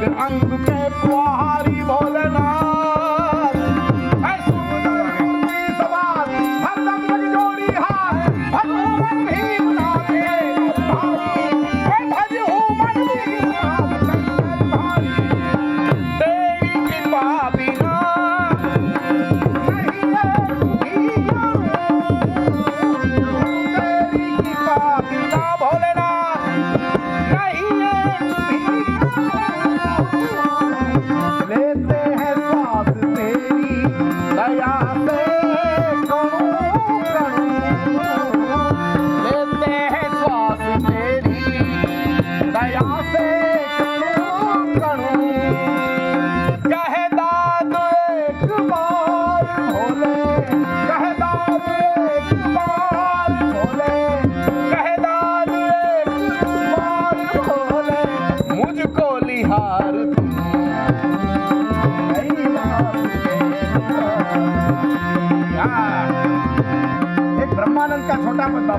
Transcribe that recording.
अंग अंग के पुहारी भोलेनाथ। ऐ सुंदर मूर्ति सवार हरदम लग जोड़ी हाथ, भगवान भीम नाथे भाई, ऐ भजहु मन भीमनाथ शंकर भाई। तेरी कृपा बिना नहीं है दुनिया में, तेरी कृपा बिना भोलेनाथ नहीं है दुनिया में। लेते हैं सांस तेरी दया से कणों कणों, लेते हैं श्वास तेरी दया से कणों कणों। कह दाद एक बार भोले, कह दाद एक बार भोले, कह दाद एक बार भोले, मुझको लिहार तू एक ब्रह्मानंद का छोटा बंदा